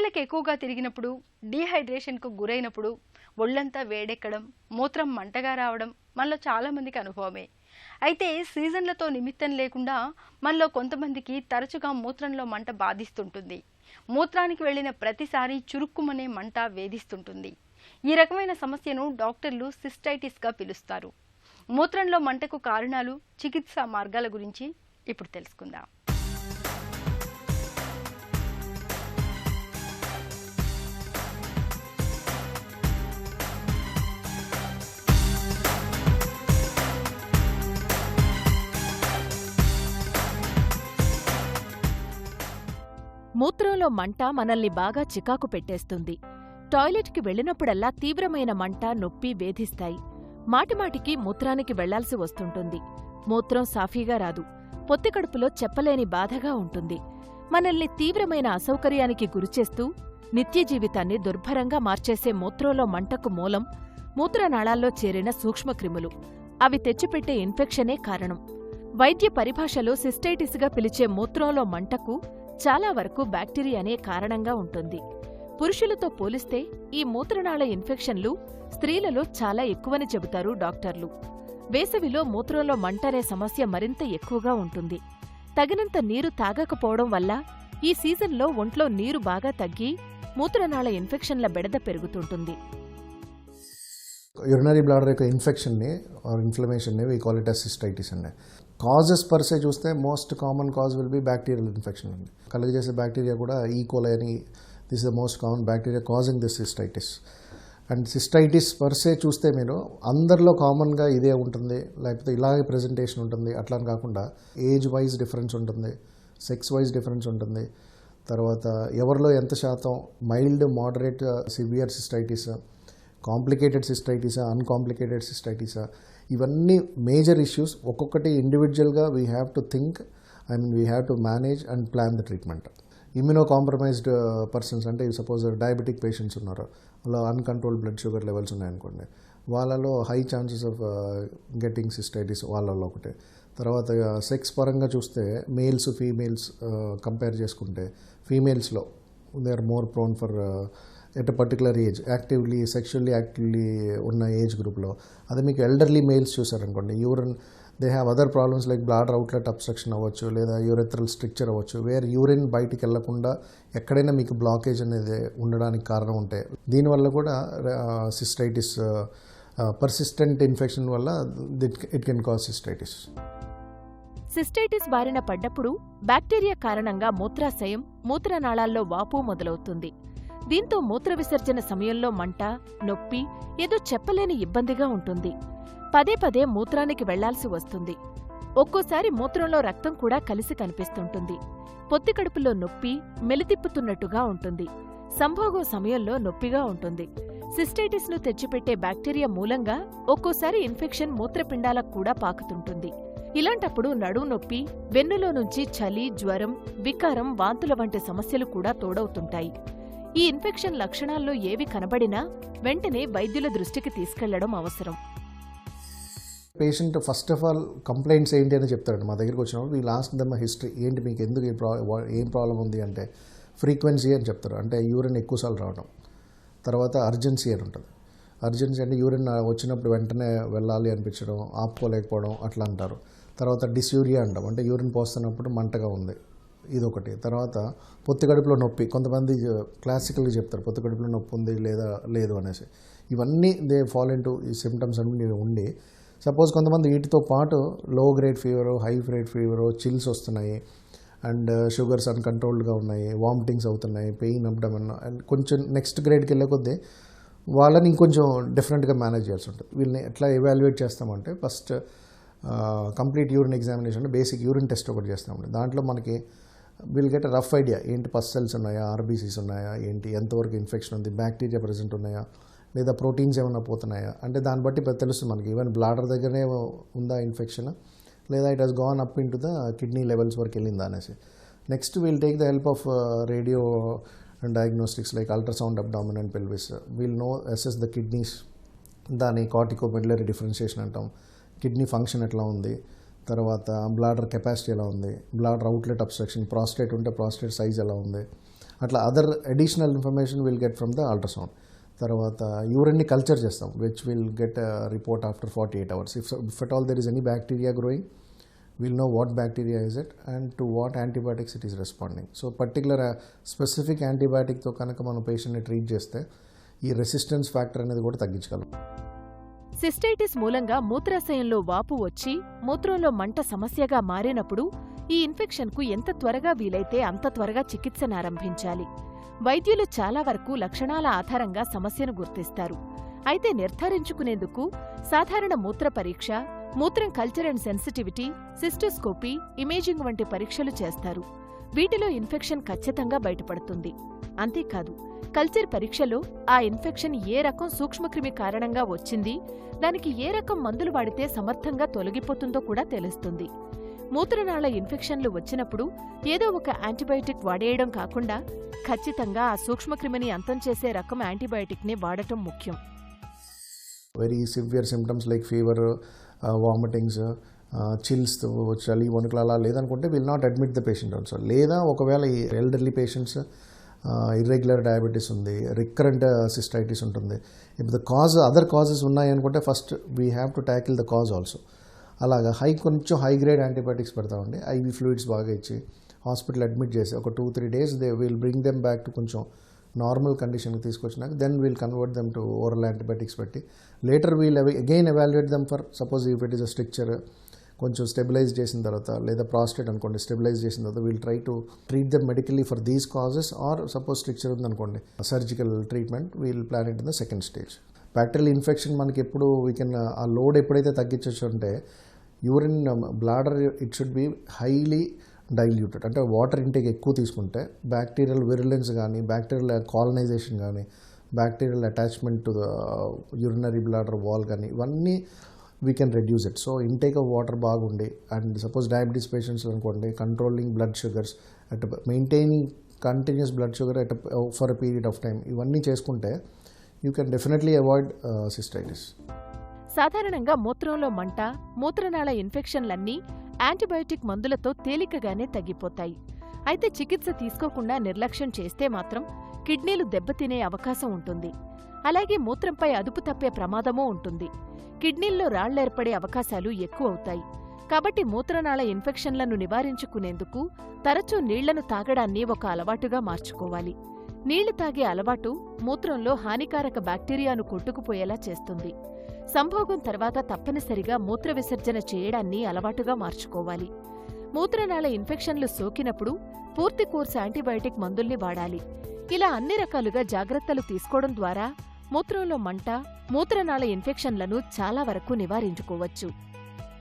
ఎండలకు ఎక్కువగా తిరిగినప్పుడు, డీహైడ్రేషన్కు గురైనప్పుడు ఒళ్ళంతా వేడెక్కడం, మూత్రం మంటగా రావడం మనలో చాలామందికి అనుభవమే. అయితే సీజన్లతో నిమిత్తం లేకుండా మనలో కొంతమందికి తరచుగా మూత్రంలో మంట బాధిస్తుంటుంది. మూత్రానికి వెళ్ళిన ప్రతిసారి చురుక్కుమనే మంట వేధిస్తుంటుంది. ఈ రకమైన సమస్యను డాక్టర్లు సిస్టైటిస్గా పిలుస్తారు. మూత్రంలో మంటకు కారణాలు, చికిత్సా మార్గాల గురించి ఇప్పుడు తెలుసుకుందాం. మూత్రంలో మంట మనల్ని బాగా చికాకు పెట్టేస్తుంది. టాయిలెట్కి వెళ్ళినప్పుడల్లా తీవ్రమైన మంట, నొప్పి వేధిస్తాయి. మాటిమాటికి మూత్రానికి వెళ్లాల్సి వస్తుంటుంది. మూత్రం సాఫీగా రాదు. పొత్తికడుపులో చెప్పలేని బాధగా ఉంటుంది. మనల్ని తీవ్రమైన అసౌకర్యానికి గురిచేస్తూ నిత్య జీవితాన్ని దుర్భరంగా మార్చేసే మూత్రంలో మంటకు మూలం మూత్రనాళాల్లో చేరిన సూక్ష్మక్రిములు. అవి తెచ్చిపెట్టే ఇన్ఫెక్షనే కారణం. వైద్య పరిభాషలో సిస్టైటిస్గా పిలిచే మూత్రంలో మంటకు చాలా వరకు బ్యాక్టీరియానే కారణంగా ఉంటుంది. పురుషులతో పోలిస్తే ఈ మూత్రనాళ ఇన్ఫెక్షన్లు స్త్రీలలో చాలా ఎక్కువని చెబుతారు డాక్టర్లు. వేసవిలో మూత్రంలో మంటనే సమస్య మరింత ఎక్కువగా ఉంటుంది. తగినంత నీరు తాగకపోవడం వల్ల ఈ సీజన్లో ఒంట్లో నీరు బాగా తగ్గి మూత్రనాళ ఇన్ఫెక్షన్ల బెడద పెరుగుతుంటుంది. యూరినరీ బ్లాడర్ యొక్క ఇన్ఫెక్షన్ని ఆర్ ఇన్ఫ్లమేషన్ని we call it as cystitis అండి. కాజెస్ పర్సే చూస్తే most common cause will be bacterial infection అండి. కలుగజేసే బ్యాక్టీరియా కూడా ఈకోలై అని, this is the most common bacteria causing this cystitis. And cystitis per se చూస్తే మీరు అందరిలో కామన్గా ఇదే ఉంటుంది, లేకపోతే ఇలాగే ప్రెజెంటేషన్ ఉంటుంది అట్లా అని కాకుండా ఏజ్ వైజ్ డిఫరెన్స్ ఉంటుంది, సెక్స్ వైజ్ డిఫరెన్స్ ఉంటుంది. తర్వాత ఎవరిలో ఎంత శాతం mild, moderate, severe cystitis, complicated సిస్టైటిసా, అన్కాంప్లికేటెడ్ సిస్టైటిసా, ఇవన్నీ మేజర్ ఇష్యూస్. ఒక్కొక్కటి ఇండివిజువల్గా we have to think and we have to manage and plan the treatment. Immunocompromised persons అంటే సపోజ్ డయాబెటిక్ పేషెంట్స్ ఉన్నారు, అలా అన్కంట్రోల్డ్ బ్లడ్ షుగర్ లెవెల్స్ ఉన్నాయనుకోండి, వాళ్ళలో high chances of getting cystitis వాళ్ళలో ఒకటే. తర్వాత సెక్స్ పరంగా చూస్తే మేల్స్ ఫీమేల్స్ కంపేర్ చేసుకుంటే ఫీమేల్స్లో they are more prone for at a particular age, actively sexually actively ఉన్న ఏజ్ గ్రూప్లో. అదే మీకు ఎల్డర్లీ మేల్స్ చూసారనుకోండి, urine they have other problems like bladder outlet obstruction అవ్వచ్చు, లేదా యూరెథ్రల్ స్ట్రిక్చర్ అవ్వచ్చు, వేర్ యూరిన్ బయటికి వెళ్లకుండా ఎక్కడైనా మీకు బ్లాకేజ్ అనేది ఉండడానికి కారణం ఉంటే, దీనివల్ల కూడా సిస్టైటిస్ పర్సిస్టెంట్ ఇన్ఫెక్షన్ వల్ల it can cause cystitis. Cystitis బారిన పడ్డప్పుడు బ్యాక్టీరియా కారణంగా మూత్రాశయం, మూత్రనాళాల్లో వాపు మొదలవుతుంది. దీంతో మూత్ర విసర్జన సమయంలో మంట, నొప్పి, ఏదో చెప్పలేని ఇబ్బందిగా ఉంటుంది. పదే పదే మూత్రానికి వెళ్లాల్సి వస్తుంది. ఒక్కోసారి మూత్రంలో రక్తం కూడా కలిసి కనిపిస్తుంటుంది. పొత్తికడుపులో నొప్పి, మెలితిప్పుతున్నట్టుగా ఉంటుంది. సంభోగం సమయంలో నొప్పిగా ఉంటుంది. సిస్టైటిస్ను తెచ్చిపెట్టే బ్యాక్టీరియా మూలంగా ఒక్కోసారి ఇన్ఫెక్షన్ మూత్రపిండాలకు కూడా పాకుతుంటుంది. ఇలాంటప్పుడు నడుము నొప్పి, వెన్నులో నుంచి చలి, జ్వరం, వికారం, వాంతుల వంటి సమస్యలు కూడా తోడవుతుంటాయి. ఈ ఇన్ఫెక్షన్ లక్షణాల్లో ఏవి కనబడినా వెంటనే వైద్యుల దృష్టికి తీసుకెళ్లడం అవసరం. Patient first of all complaints ఏంటి అని చెప్తారండి. మా దగ్గరికి వచ్చినప్పుడు వీళ్ళు ఆస్క్ దెమ్ హిస్టరీ, ఏంటి మీకు ఎందుకు ఏం ప్రాబ్లం ఉంది అంటే ఫ్రీక్వెన్సీ అని చెప్తారు. అంటే యూరిన్ ఎక్కువసార్లు రావడం. తర్వాత అర్జెన్సీ అని ఉంటుంది. అర్జెన్సీ అంటే యూరిన్ వచ్చినప్పుడు వెంటనే వెళ్ళాలి అనిపించడం, ఆపుకోలేకపోవడం అట్లా అంటారు. తర్వాత డిస్యూరియా అంటాం, అంటే యూరిన్ పోస్తున్నప్పుడు మంటగా ఉంది, ఇదొకటి. తర్వాత పొత్తికడుపులో నొప్పి, కొంతమంది క్లాసికల్గా చెప్తారు పొత్తికడుపులో నొప్పి ఉంది లేదా లేదు అనేసి. ఇవన్నీ దే ఫాల్ ఇంటూ ఈ సిమ్టమ్స్ అన్నీ ఉండి, సపోజ్ కొంతమంది వీటితో పాటు లో grade fever, high grade fever, chills వస్తున్నాయి, అండ్ షుగర్స్ అన్కంట్రోల్డ్గా ఉన్నాయి, వామిటింగ్స్ అవుతున్నాయి, పెయిన్ అబ్డమన్, అండ్ కొంచెం నెక్స్ట్ గ్రేడ్కి వెళ్ళే కొద్దీ వాళ్ళని ఇంకొంచెం డిఫరెంట్గా మేనేజ్ చేయాల్సి ఉంటుంది. వీళ్ళని ఎట్లా ఎవాల్యుయేట్ చేస్తామంటే first complete urine examination, basic urine test ఒకటి చేస్తామండి. దాంట్లో మనకి విల్ గెట్ రఫ్ ఐడియా, ఏంటి పస్ సెల్స్ ఉన్నాయా, ఆర్బీసీస్ ఉన్నాయా, ఏంటి ఎంతవరకు ఇన్ఫెక్షన్ ఉంది, బ్యాక్టీరియా ప్రెజెంట్ ఉన్నాయా, లేదా ప్రోటీన్స్ ఏమైనా పోతున్నాయా, అంటే దాన్ని బట్టి తెలుస్తుంది మనకి. ఈవెన్ బ్లాడర్ దగ్గరనే ఉందా ఇన్ఫెక్షన్, లేదా it has gone up in to the kidney levels వరకు వెళ్ళిందా అనేసి. Next we'll take the help of radio and diagnostics like ultrasound abdomen and pelvis. Wheel no assess the kidneys, దాని కార్టికోమెడ్యులరీ differentiation అంటాం. Kidney function ఎట్లా ఉంది, తర్వాత bladder capacity ఎలా ఉంది, బ్లాడర్ అవుట్లెట్ అబ్స్ట్రక్షన్, ప్రాస్టేట్ ఉంటే ప్రాస్టేట్ సైజ్ ఎలా ఉంది, అట్లా other additional information will get from the ultrasound. తర్వాత యూరిన్ని కల్చర్ చేస్తాం, which will get report after 48 hours. If at all there is any bacteria growing, we'll know what bacteria is it and to what antibiotics it is responding. So particular specific antibiotic తో కనుక మనం పేషెంట్ని treat చేస్తే ఈ resistance factor అనేది కూడా తగ్గించగలం. Cystitis మూలంగా మూత్రాశయంలో వాపు వచ్చి మూత్రంలో మంట సమస్యగా మారినప్పుడు ఈ ఇన్ఫెక్షన్కు ఎంత త్వరగా వీలైతే అంత త్వరగా చికిత్సనారంభించాలి. వైద్యులు చాలా వరకు లక్షణాల ఆధారంగా సమస్యను గుర్తిస్తారు. అయితే నిర్ధారించుకునేందుకు సాధారణ మూత్ర పరీక్ష, మూత్రం culture and sensitivity, cystoscopy, imaging వంటి పరీక్షలు చేస్తారు. వీటిలో ఇన్ఫెక్షన్ ఖచ్చితంగా బయటపడుతుంది. అంతేకాదు, కల్చర్ పరీక్షలో ఆ ఇన్ఫెక్షన్ ఏ రకం సూక్ష్మక్రిమి కారణంగా వచ్చింది, దానికి ఏ రకం మందులు వాడితే సమర్థంగా తొలగిపోతుందో కూడా తెలుస్తుంది. మూత్రనాళ ఇన్ఫెక్షన్లు వచ్చినప్పుడు ఏదో ఒక యాంటీబయాటిక్ వాడేయడం కాకుండా ఖచ్చితంగా ఆ సూక్ష్మక్రిమిని అంతం చేసే రకం యాంటీబయాటిక్నే వాడటం ముఖ్యం. Very severe symptoms like fever, vomitings, chills, చలి, వణుకులు అలా లేదనుకుంటే will not admit the patient also. లేదా ఒకవేళ ఈ ఎల్డర్లీ పేషెంట్స్ ఇర్రెగ్యులర్ డయాబెటీస్ ఉంది, రికరెంట్ సిస్టైటిస్ ఉంటుంది, ఇప్పుడు అదర్ కాజెస్ ఉన్నాయి అనుకుంటే first we have to tackle the cause also. అలాగా కొంచెం హై గ్రేడ్ యాంటీబయాటిక్స్ పెడతామండి, ఐవీ ఫ్లూయిడ్స్ బాగా ఇచ్చి హాస్పిటల్ అడ్మిట్ చేసి ఒక 2-3 days they will bring them back to కొంచెం normal కండిషన్కి తీసుకొచ్చినాక then we'll convert them to oral antibiotics పెట్టి later we'll again evaluate them for suppose if it is a stricture కొంచెం stabilise చేసిన తర్వాత, లేదా ప్రాస్టేట్ అనుకోండి stabilise చేసిన తర్వాత we'll try to treat them medically for these causes. Or suppose stricture ఉందనుకోండి surgical treatment we'll plan it in the second stage. Bacterial infection మనకి ఎప్పుడు ఆ లోడ్ ఎప్పుడైతే తగ్గించవచ్చు అంటే urine bladder it should be highly diluted, అంటే water intake ఎక్కువ తీసుకుంటే బ్యాక్టీరియల్ విరులెన్స్ కానీ, బ్యాక్టీరియల్ కాలనైజేషన్ కానీ, bacterial attachment to the urinary bladder wall కానీ ఇవన్నీ we can reduce it. So intake of water బాగుండి అండ్ సపోజ్ డయాబెటీస్ పేషెంట్స్ అనుకోండి controlling blood sugars at maintaining continuous blood sugar at for a period of time, ఇవన్నీ చేసుకుంటే you can definitely avoid cystitis. సాధారణంగా మూత్రంలో మంట, మూత్రనాళ ఇన్ఫెక్షన్లన్నీ antibiotic మందులతో తేలికగానే తగ్గిపోతాయి. అయితే చికిత్స తీసుకోకుండా నిర్లక్ష్యం చేస్తే మాత్రం కిడ్నీలు దెబ్బతినే అవకాశం ఉంటుంది. అలాగే మూత్రంపై అదుపు తప్పే ప్రమాదమూ ఉంటుంది. కిడ్నీల్లో రాళ్లేర్పడే అవకాశాలు ఎక్కువవుతాయి. కాబట్టి మూత్రనాళ ఇన్ఫెక్షన్లను నివారించుకునేందుకు తరచూ నీళ్లను తాగడాన్ని ఒక అలవాటుగా మార్చుకోవాలి. నీళ్లు తాగే అలవాటు మూత్రంలో హానికారక బ్యాక్టీరియాను కొట్టుకుపోయేలా చేస్తుంది. సంభోగం తర్వాత తప్పనిసరిగా మూత్ర విసర్జన చేయడాన్ని అలవాటుగా మార్చుకోవాలి. మూత్రనాళ ఇన్ఫెక్షన్లు సోకినప్పుడు పూర్తి కోర్సు యాంటీబయాటిక్ మందుల్ని వాడాలి. ఇలా అన్ని రకాలుగా జాగ్రత్తలు తీసుకోవడం ద్వారా మూత్రంలో మంట, మూత్రనాళ ఇన్ఫెక్షన్లను చాలా వరకు నివారించుకోవచ్చు.